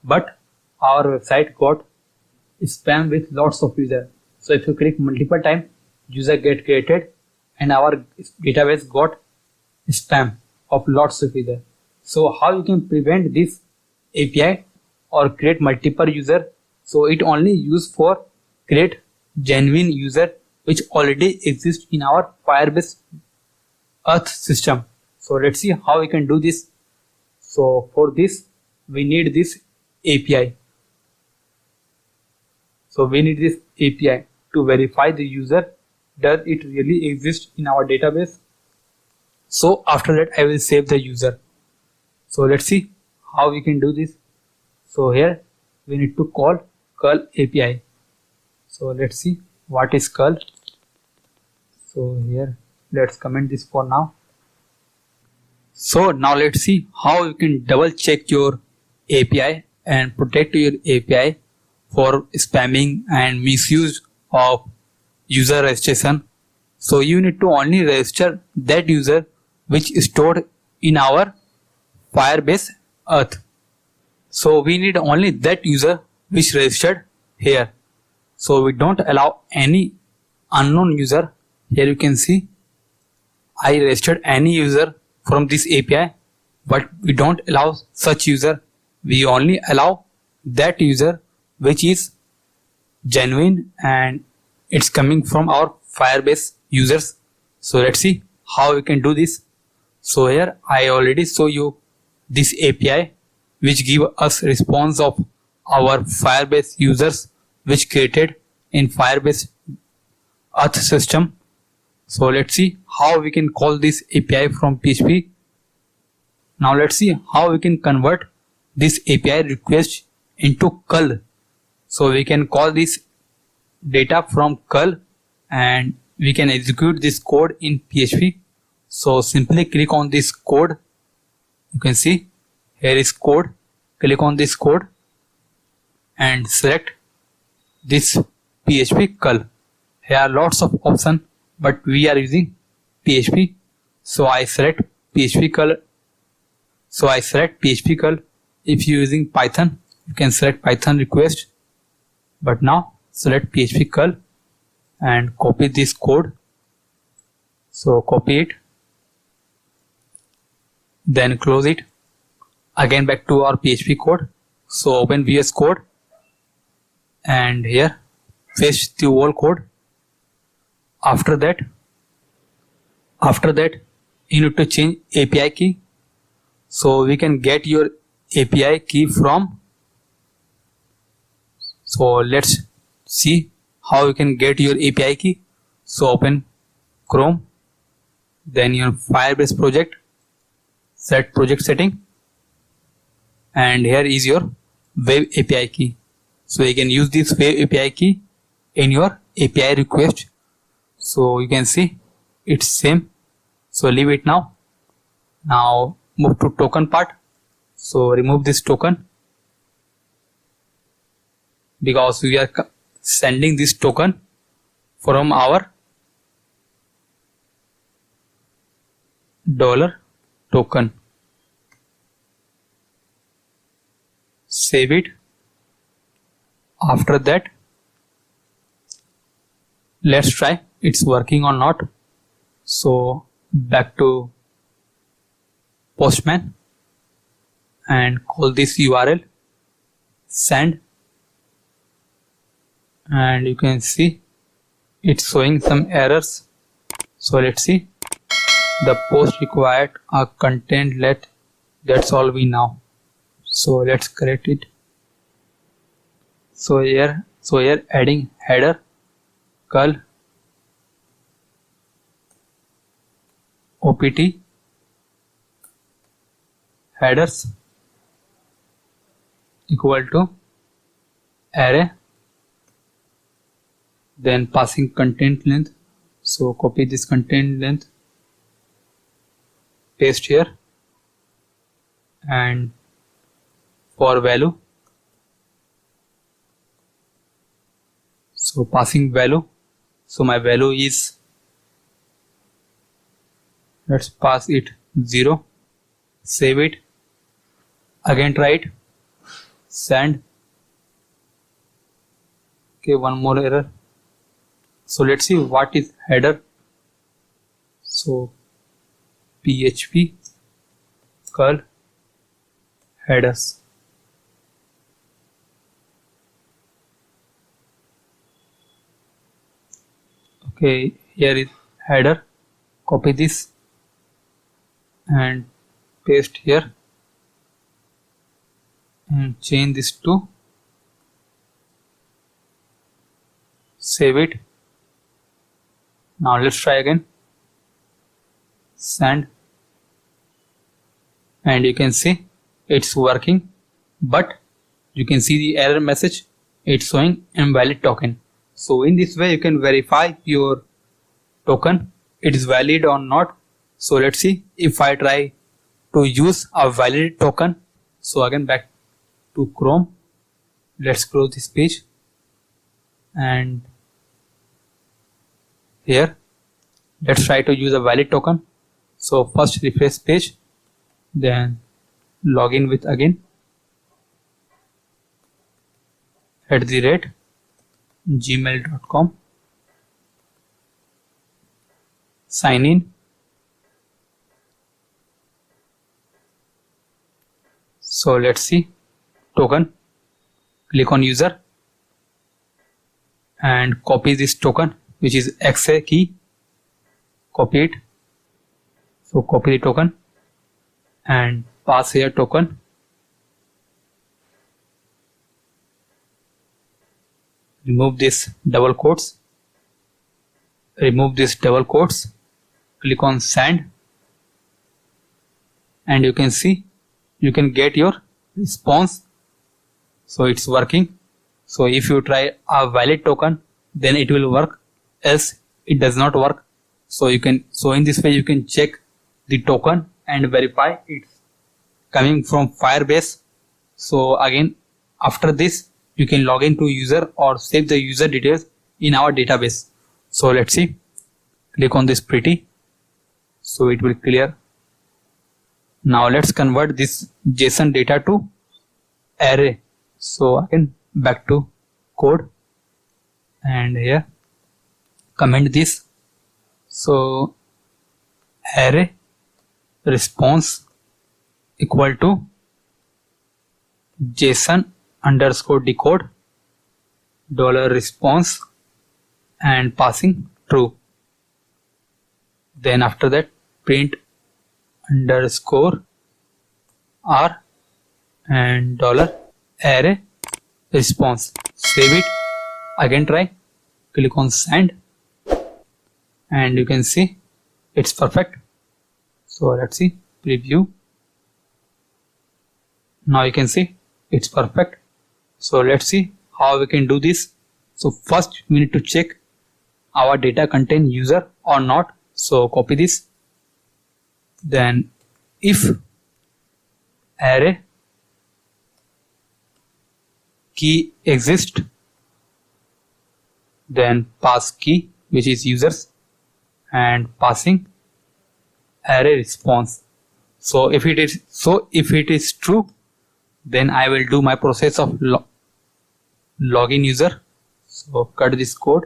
but our website got spam with lots of user. So if you click multiple time, user get created and our database got spam of lots of user. So how you can prevent this API or create multiple user? So it only used for create genuine user which already exists in our Firebase Earth system. So let's see how we can do this. So for this we need this API. So we need this API to verify the user. Does it really exist in our database? So after that I will save the user. So let's see how we can do this. So here we need to call curl API. So let's see what is curl. So here let's comment this for now. So now let's see how you can double check your API and protect your API for spamming and misuse of user registration. So you need to only register that user which is stored in our Firebase Earth. So we need only that user which registered here. So we don't allow any unknown user. Here you can see I registered any user from this API, but we don't allow such user. We only allow that user which is genuine and it's coming from our Firebase users. So let's see how we can do this. So here I already show you this API which give us response of our Firebase users which created in Firebase Earth system. So let's see how we can call this API from PHP. Now let's see how we can convert this API request into curl. So we can call this data from curl and we can execute this code in PHP. So simply click on this code. You can see here is code. Click on this code and select this PHP curl. Here are lots of options, but we are using PHP. So I select PHP curl. If you are using Python, you can select Python request. But now select PHP curl and copy this code. So copy it. Then close it. Again back to our PHP code. So open VS Code and here paste the whole code. After that you need to change API key. So we can get your API key from. So let's see how you can get your API key. So open Chrome, then your Firebase project, set project setting, and here is your web API key. So you can use this web API key in your API request. So you can see it's same. So leave it now. Now move to token part. So remove this token because we are sending this token from our $token. Save it. After that, let's try it's working or not. So back to Postman and call this URL send, and you can see it's showing some errors. So let's see. The post required a content let. That's all we know. So let's correct it. So here adding header curl opt headers equal to array, then passing content length. So copy this content length, paste here, and for value, so passing value. So my value is, let's pass it 0. Save it. Again try it. send. Okay, one more error. So let's see what is header. So PHP curl headers. Okay, here is header. Copy this and paste here and change this to, save it. Now let's try again. Send, and you can see it's working, but you can see the error message. It's showing invalid token. So in this way you can verify your token, it is valid or not. So let's see if I try to use a valid token. So again back to Chrome, let's close this page, and here let's try to use a valid token. So first refresh page, then log in with again @gmail.com, sign in. So let's see token, click on user and copy this token, which is XA key, copy it. So copy the token and pass here token, remove this double quotes, click on send, and you can see you can get your response. So it's working. So if you try a valid token, then it will work, else it does not work. So in this way you can check the token and verify it's coming from Firebase. So again, after this you can log into user or save the user details in our database. So let's see, click on this pretty, so it will clear. Now let's convert this JSON data to array. So again back to code, and here comment this. So array response equal to JSON underscore decode $response and passing true. Then after that print underscore r and $array response. Save it, again try, click on send, and you can see it's perfect. So let's see, preview. Now you can see it's perfect. So let's see how we can do this. So first we need to check our data contain user or not. So copy this, then if array key exists, then pass key, which is users, and passing array response. So if it is true, then I will do my process of login user. So cut this code,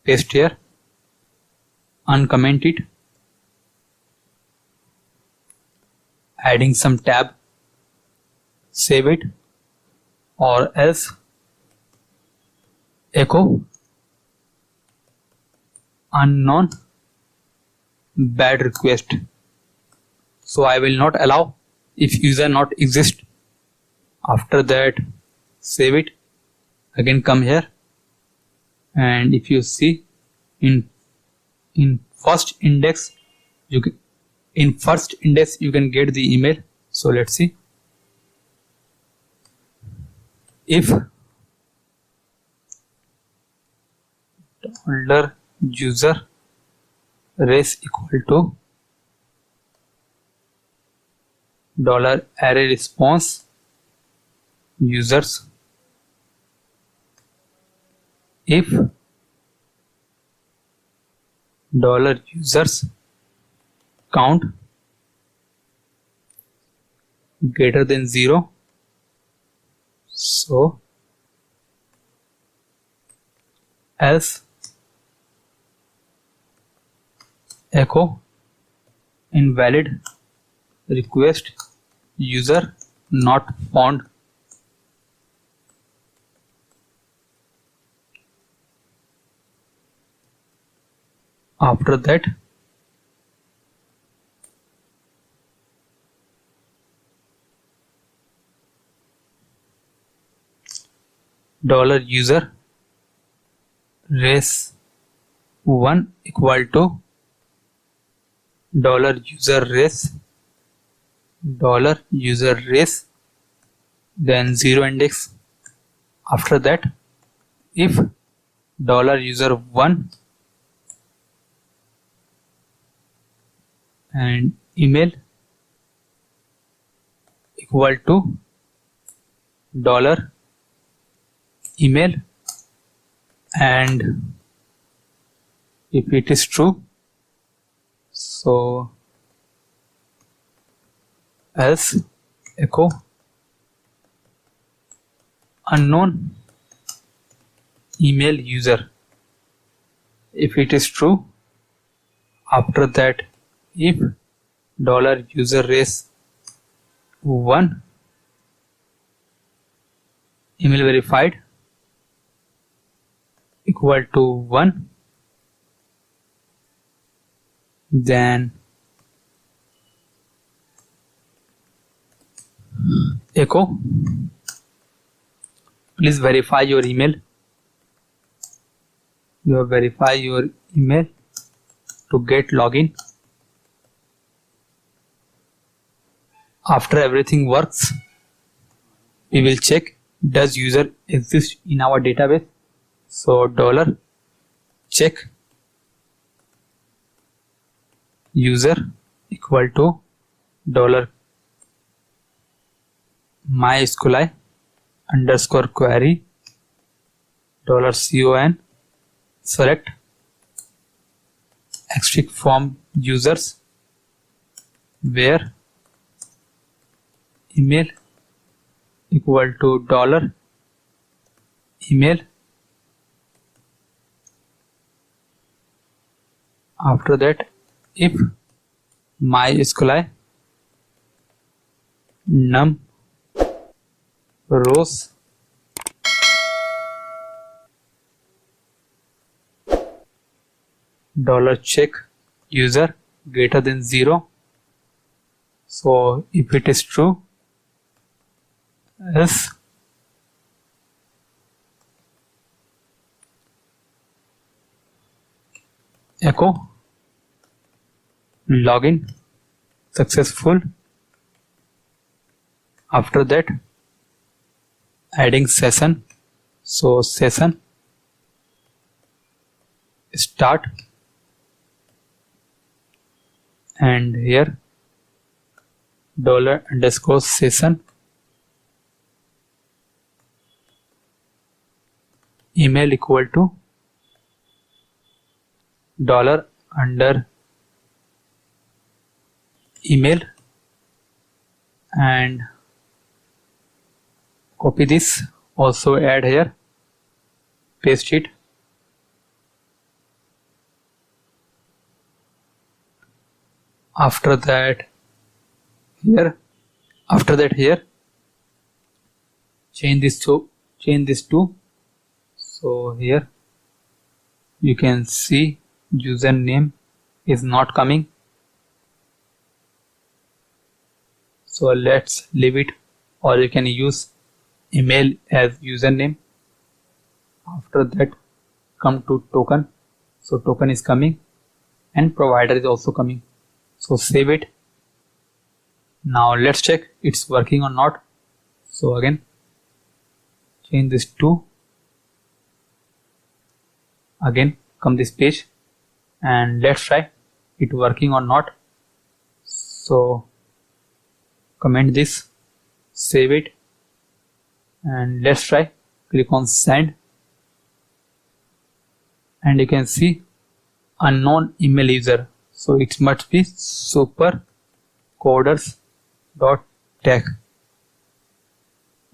paste here, uncomment it, adding some tab, save it, or else echo unknown bad request. So I will not allow if user not exist. After that save it, again come here, and if you see in first index you can get the email. So let's see, if $user res equal to $array response users, if $users count greater than 0, So else echo invalid request user not found. After that $user race 1 equal to $user race then 0 index. After that if $user 1 and email equal to $email, and if it is true, so else echo unknown email user. If it is true, after that if $user race 1 email verified equal to 1, then echo please verify your email. You verify your email to get login. After everything works, we will check does user exist in our database. So $check user equal to $MySQLi underscore query $con select extract from users where email equal to $email. After that if MySQLi num rows $check user greater than 0. So if it is true, else echo login successful. After that adding session, so session start and here $_session email equal to $email, and copy this, also add here, paste it. After that here change this to so here you can see username is not coming, so let's leave it, or you can use email as username. After that come to token, so token is coming and provider is also coming, so save it. Now let's check it's working or not. So again change this to, again come this page and let's try it working or not. So comment this, save it, and let's try. Click on send and you can see unknown email user, so it must be supercoders.tech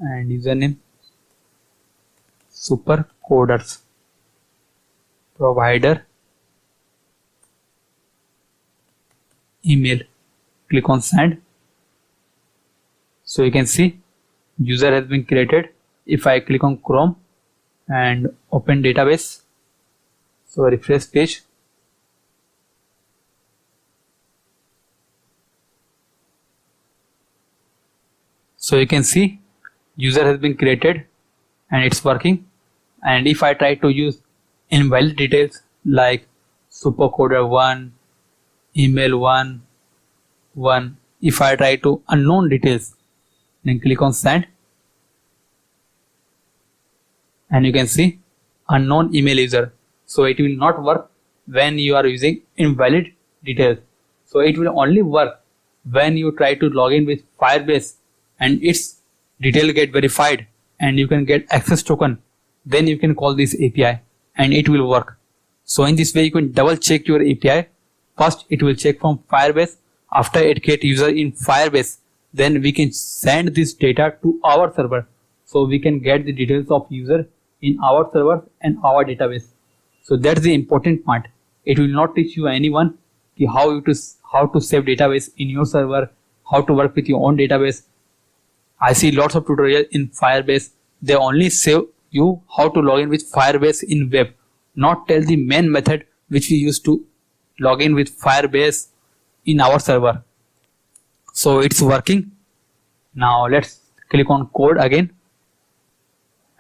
and username supercoders provider email. Click on send. So you can see user has been created. If I click on Chrome and open database, so refresh page, so you can see user has been created and it's working. And if I try to use invalid details like supercoder1, email1, if I try to unknown details, then click on send, and you can see unknown email user. So it will not work when you are using invalid details. So it will only work when you try to log in with Firebase and its detail get verified and you can get access token. Then you can call this API and it will work. So in this way you can double check your API. First it will check from Firebase. After it get user in Firebase, then we can send this data to our server. So we can get the details of user in our server and our database. So that's the important part. It will not teach you anyone how to save database in your server, how to work with your own database. I see lots of tutorials in Firebase. They only show you how to log in with Firebase in web, not tell the main method which we use to log in with Firebase in our server. So it's working. Now let's click on code again,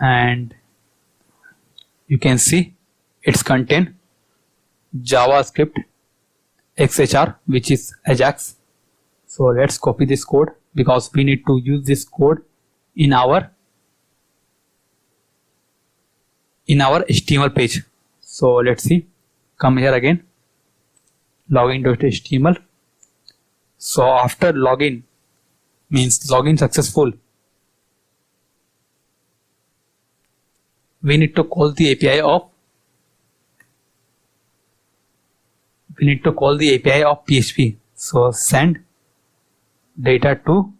and you can see it's contain JavaScript XHR, which is Ajax. So let's copy this code because we need to use this code in our HTML page. So let's see, come here again, login.html. So after login means login successful, we need to call the API of PHP. So send data to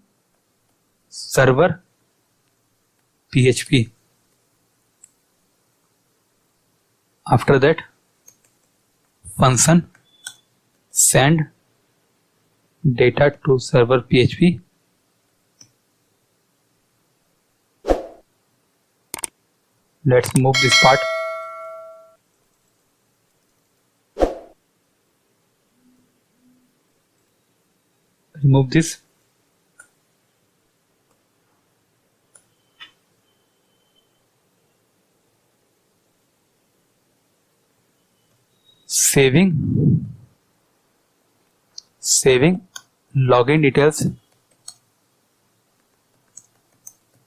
server PHP. After that, function send data to server PHP. Let's move this part. Remove this. Saving login details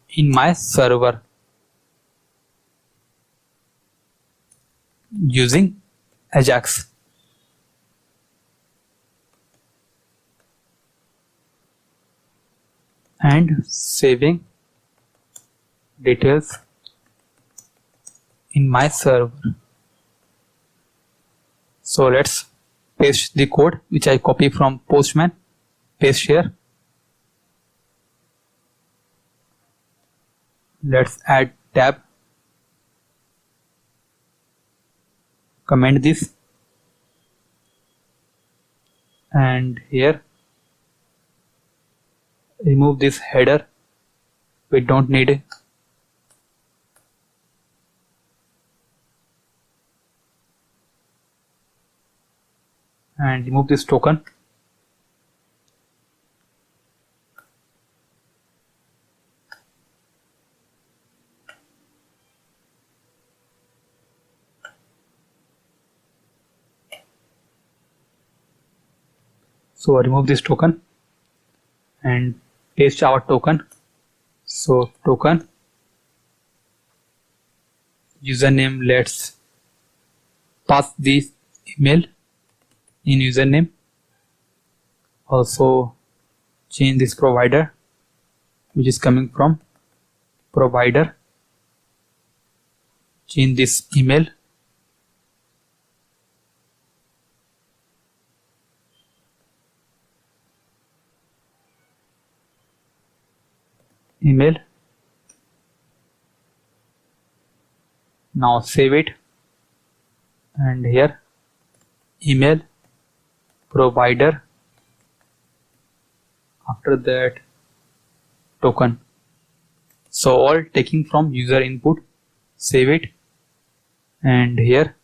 in my server using Ajax. And saving details in my server. So let's paste the code which I copy from Postman. Paste here. Let's add tab. Comment this. And here remove this header. We don't need it. And remove this token. So remove this token and paste our token. So token username, let's pass this email in username. Also change this provider which is coming from provider. Change this email. Now save it, and here email provider, after that token. So all taking from user input. Save it, and here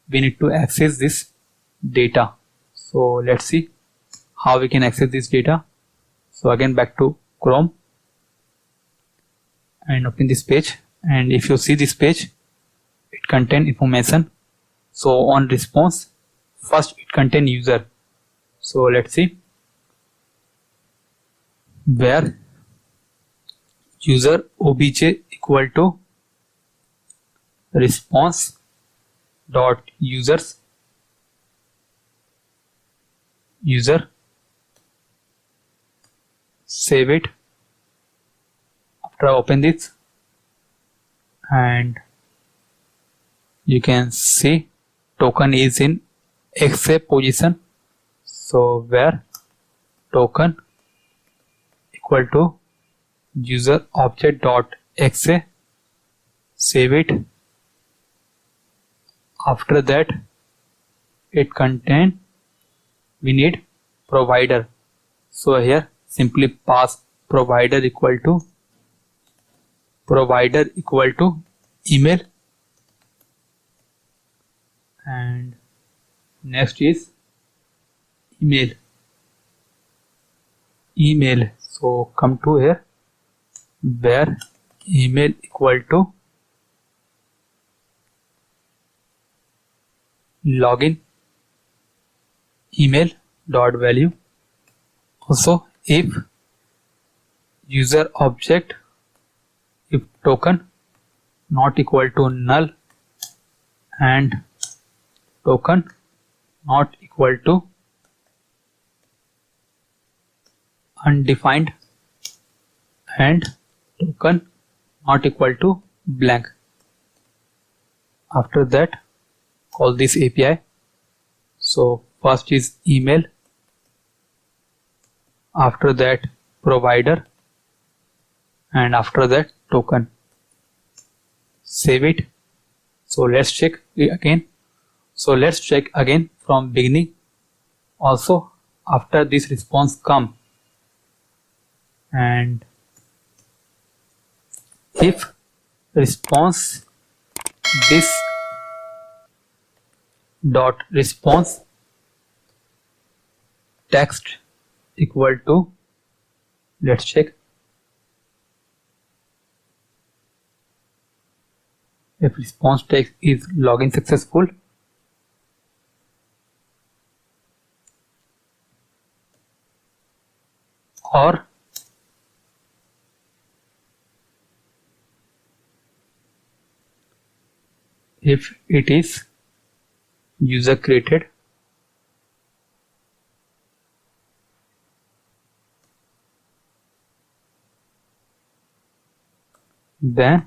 we need to access this data. So let's see how we can access this data. So again back to Chrome and open this page, and if you see this page, it contains information. So on response, first it contains user. So let's see, where user obj equal to response dot users user. Save it. After I open this, and you can see token is in XA position. So where token equal to user object dot XA. Save it. After that, it contain, we need provider. So here simply pass provider equal to email, and next is email. So come to here, where email equal to login email dot value. Also if user object, if token not equal to null and token not equal to undefined and token not equal to blank. After that, call this API. So first is email, after that provider, and after that token. Save it. So let's check it again. So let's check again from beginning. Also after this response come, and if response this dot response text equal to, let's check, if response text is login successful, or if it is user created, then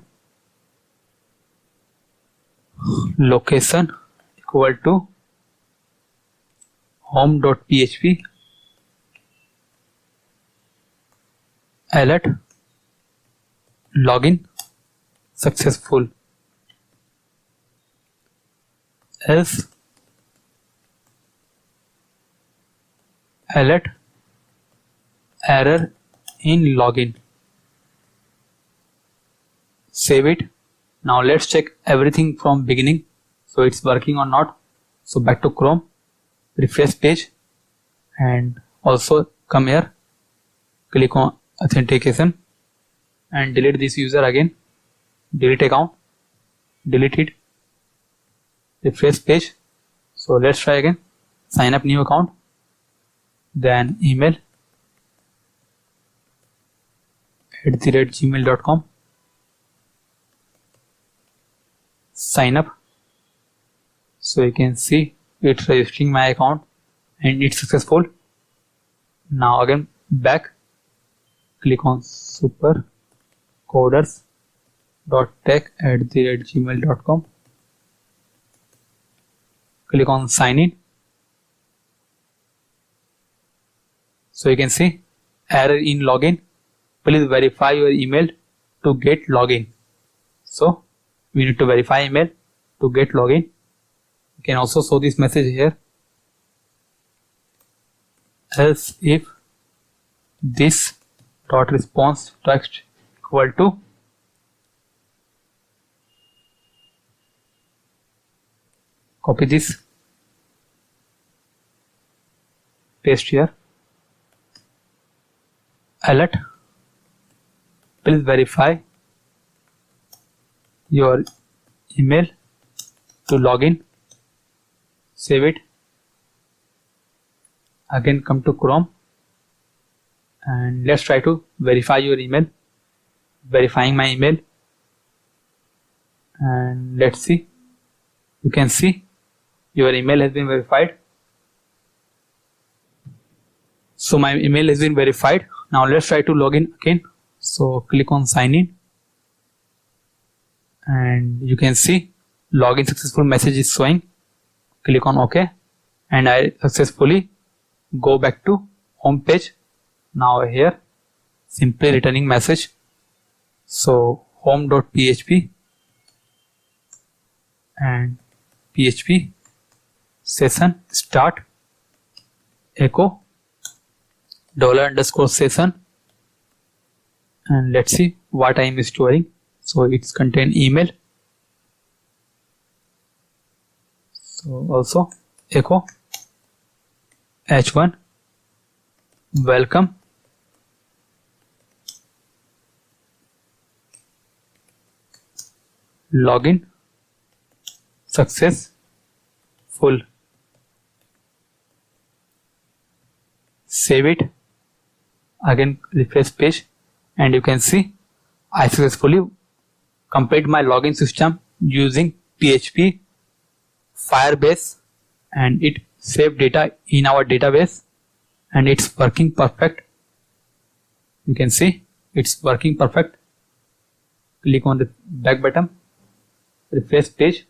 location equal to home.php alert login successful, else alert error in login. Save it. Now let's check everything from beginning, so it's working or not. So back to Chrome, refresh page, and also come here, click on authentication, and delete this user again, delete account, delete it, refresh page. So let's try again, sign up new account, then email @gmail.com, sign up. So you can see it's registering my account and it's successful. Now again back, click on supercoders.tech@gmail.com, click on sign in. So you can see error in login, please verify your email to get login. So we need to verify email to get login. You can also show this message here. Else if this dot response text equal to copy this, paste here. Alert, please verify your email to login. Save it. Again come to Chrome and let's try to verify your email. Verifying my email, and let's see. You can see your email has been verified. So my email has been verified. Now let's try to log in again. So click on sign in and you can see login successful message is showing. Click on OK and I successfully go back to home page. Now here simply returning message. So home.php and php session start echo $_session, and let's see what I am storing. So it's contain email. So also echo h1 welcome login successful. Save it. Again refresh page and you can see I successfully complete my login system using PHP Firebase, and it saved data in our database and it's working perfect. You can see it's working perfect. Click on the back button, refresh page